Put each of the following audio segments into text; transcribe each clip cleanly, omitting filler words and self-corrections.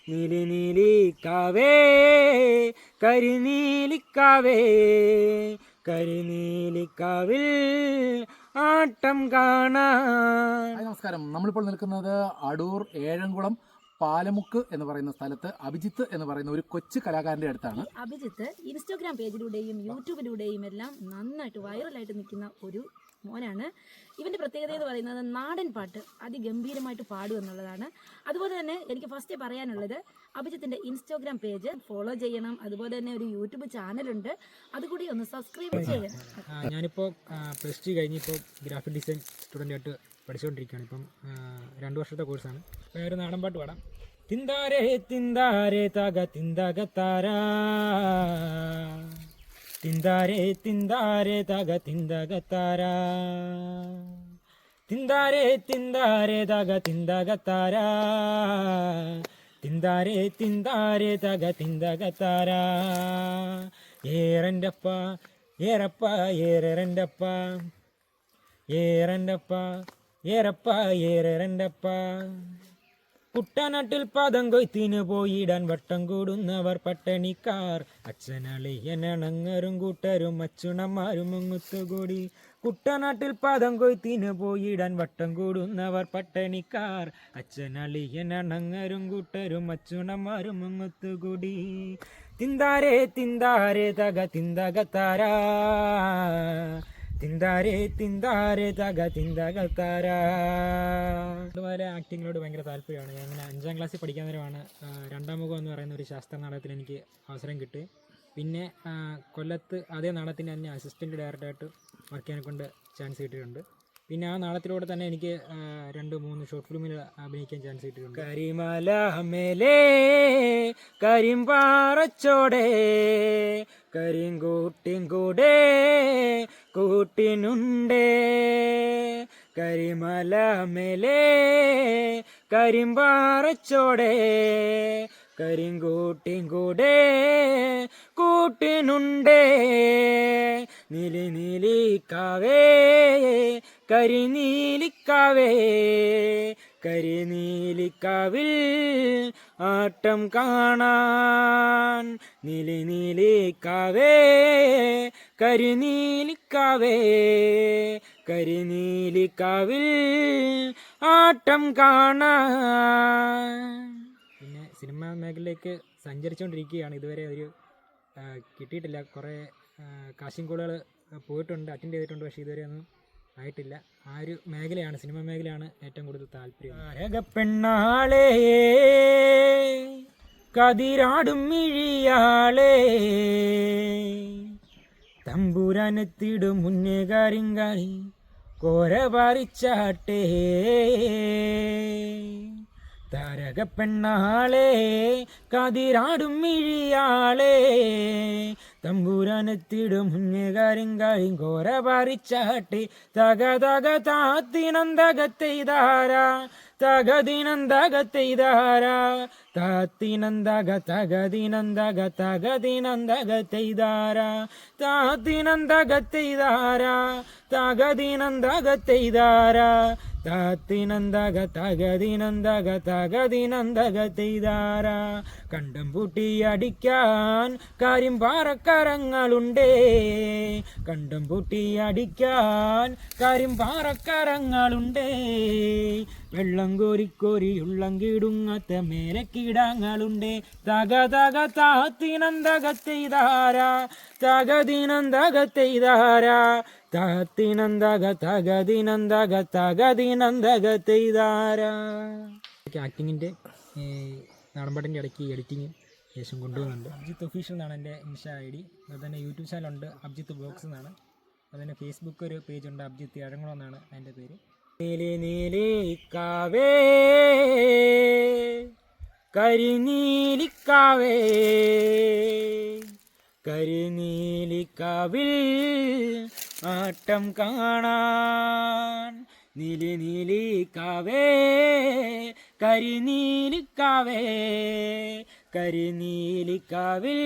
നീലി നീലിക്കാവേ കരിനീലിക്കാവേ കരിനീലിക്കാവിൽ ആട്ടം കാണാൻ. നമസ്കാരം. നമ്മളിപ്പോൾ നിൽക്കുന്നത് അടൂർ ഏഴംകുളം പാലമുക്ക് എന്ന് പറയുന്ന സ്ഥലത്ത് അഭിജിത്ത് എന്ന് പറയുന്ന ഒരു കൊച്ചു കലാകാരന്റെ അടുത്താണ്. അഭിജിത്ത് ഇൻസ്റ്റാഗ്രാം പേജിലൂടെയും യൂട്യൂബിലൂടെയും എല്ലാം നന്നായിട്ട് വൈറലായിട്ട് നിൽക്കുന്ന ഒരു മോനാണ്. ഇവൻ്റെ പ്രത്യേകത എന്ന് പറയുന്നത് നാടൻ പാട്ട് അതിഗംഭീരമായിട്ട് പാടും എന്നുള്ളതാണ്. അതുപോലെ തന്നെ എനിക്ക് ഫസ്റ്റ് പറയാനുള്ളത് അഭിജിത്തിൻ്റെ ഇൻസ്റ്റാഗ്രാം പേജ് ഫോളോ ചെയ്യണം. അതുപോലെ തന്നെ ഒരു യൂട്യൂബ് ചാനലുണ്ട്, അതുകൂടി ഒന്ന് സബ്സ്ക്രൈബ് ചെയ്യണം. ഞാനിപ്പോൾ പ്ലസ് ടു കഴിഞ്ഞിപ്പോൾ ഗ്രാഫിക് ഡിസൈൻ സ്റ്റുഡൻ്റായിട്ട് പഠിച്ചുകൊണ്ടിരിക്കുകയാണ്. ഇപ്പം 2 വർഷത്തെ കോഴ്സാണ്. ഇപ്പോൾ ഒരു നാടൻ പാട്ട് പാടാം. തിന്താരേ തിന്താരേ തക തിന്തക താരാ തിന്താരേ തിന്താരേ തക തിന്തക താരാ തിന്താരേ തിന്താരേ തക തിന്തക താരാ തിന്താരേ തിന്താരേ തക തിന്തക താരാ ഏറൻ്റെപ്പ ഏറപ്പ ഏറെൻ്റെപ്പ ഏറൻ്റെപ്പ ഏറപ്പ ഏറെൻ്റെപ്പ കുട്ടനാട്ടിൽ പാദം കൊയ്ത്തിന് പോയിടാൻ വട്ടം കൂടുന്നവർ പട്ടണിക്കാർ അച്ഛനളിയനണങ്ങരും കൂട്ടരും അച്ചുണന്മാരും മുങ്ങുത്തുകൂടി. കുട്ടനാട്ടിൽ പാദം കൊയ്ത്തിന് പോയിടാൻ വട്ടം കൂടുന്നവർ പട്ടണിക്കാർ അച്ഛനളിയനണങ്ങരും കൂട്ടരും അച്ചുണന്മാരും മുങ്ങുത്തുകൂടി. തിന്താരേ തിന്താരേ തക തിന്തക താരാ തിന്താരേ തിന്താരേ തക തിന്തക താരാ. അതുപോലെ ആക്ടിങ്ങിനോട് ഭയങ്കര താല്പര്യമാണ്. ഞാൻ ഇങ്ങനെ 5ാം ക്ലാസ്സിൽ പഠിക്കാൻ നേരമാണ് രണ്ടാം മുഖം എന്ന് പറയുന്ന ഒരു ശാസ്ത്ര നാടകത്തിന് എനിക്ക് അവസരം കിട്ടി. പിന്നെ കൊല്ലത്ത് അതേ നാടകത്തിൻ്റെ തന്നെ അസിസ്റ്റൻറ്റ് ഡയറക്ടറായിട്ട് വർക്ക് ചെയ്യാനെ കൊണ്ട് ചാൻസ് കിട്ടിയിട്ടുണ്ട്. പിന്നെ ആ നാടകത്തിലൂടെ തന്നെ എനിക്ക് 2-3 ഷോർട്ട് ഫിലിമിൽ അഭിനയിക്കാൻ ചാൻസ് കിട്ടിയിട്ടുണ്ട്. കരിമല മേലേ കരിമ്പാറച്ചോടെ കരിങ്കൂട്ടിൻ കൂടെ കൂട്ടിനുണ്ടേ കരിമല മേലേ കരിമ്പാറച്ചോടെ കരിങ്കൂട്ടിൻ കൂടെ കൂട്ടിനുണ്ടേ നീലി നീലിക്കാവേ കരിനീലിക്കാവേ കരിനീലിക്കാവിൽ ആട്ടം കാണാൻ നീലി നീലിക്കാവേ കരിനീലിക്കാവേ കരിനീലിക്കാവിൽ ആട്ടം കാണാൻ. പിന്നെ സിനിമാ മേഖലയിലേക്ക് സഞ്ചരിച്ചുകൊണ്ടിരിക്കുകയാണ്. ഇതുവരെ ഒരു കിട്ടിയിട്ടില്ല. കുറേ കാസ്റ്റിംഗ് കോളുകൾ പോയിട്ടുണ്ട്, അറ്റൻഡ് ചെയ്തിട്ടുണ്ട്. പക്ഷേ ഇതുവരെ ഒന്നും ആയിട്ടില്ല. ആ ഒരു മേഖലയാണ്, സിനിമ മേഖലയാണ് ഏറ്റവും കൂടുതൽ താല്പര്യം. പെണ്ണാളേ കതിരാടും മിഴിയാളേ തമ്പുരാനെത്തിടും മുന്നേ കരിങ്കാരി കോര പറിച്ചാട്ടേ താരക പെണ്ണാളേ കതിരാടും മിഴിയാളേ തമ്പുരാനെത്തിടും മുന്നേ കരിങ്കാരിം കോര പറിച്ചാട്ടെ തക തക താത്തിനന്തകത്തെയ്താരാ തകദിനന്തകത്തെയ്താരാ താത്തിനന്തക തകദിനന്തക തകദിനന്തകത്തെയ്താരാ താത്തിനന്തകത്തെയ്താരാ തകദിനന്തകത്തെയ്താരാ താത്തിനന്തക തകദിനന്തക തകദിനന്തകത്തെയ്താരാ കണ്ടം പൂട്ടി അടിക്കാൻ കാര്യം പാറക്കരങ്ങളുണ്ടേ കണ്ടം പൂട്ടി അടിക്കാൻ കാര്യം പാറക്കരങ്ങളുണ്ടേ വെള്ളം കോരിക്കോരി ഉള്ളം കിടുങ്ങാത്ത മേലക്കിടാങ്ങളുണ്ടേ തക തക താത്തിനന്തകത്തെയ്താരാ തകദിനന്തകത്തെയ്താരാ താത്തിനന്തക തകദിനന്തക തകദിനന്തകത്തെയ്താരാ. ആക്ടിങ്ങിൻ്റെ നാടൻപാട്ടിൻ്റെ ഇടയ്ക്ക് എഡിറ്റിങ് ശേഷം കൊണ്ടുപോകുന്നുണ്ട്. അഭിജിത്ത് ഒഫീഷ്യൽ എന്നാണ് എൻ്റെ ഇൻസ്റ്റാ ID. അതുപോലെ തന്നെ യൂട്യൂബ് ചാനലുണ്ട് അഭിജിത്ത് ബ്ലോഗ്സ് എന്നാണ്. അതുപോലെ ഫേസ്ബുക്ക് ഒരു പേജുണ്ട് അഭിജിത്ത് ഏഴംകുളം എന്നാണ് അതിൻ്റെ പേര്. നീലി നീലിക്കാവേ കരിനീലിക്കാവേ കരിനീലിക്കാവിൽ ആട്ടം കാണാൻ നീലി നീലിക്കാവേ കരിനീലിക്കാവേ കരിനീലിക്കാവിൽ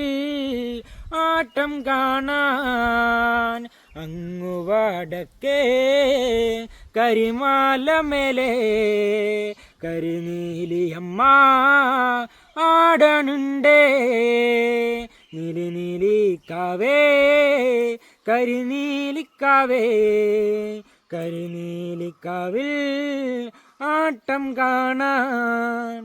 ആട്ടം കാണാൻ അങ്ങു വടക്കേ കരിമാല മേലേ കരിനീലിയമ്മ ആടാനുണ്ടേ നീലി നീലിക്കാവേ കരിനീലിക്കാവേ കരിനീലിക്കാവിൽ ആട്ടം കാണാൻ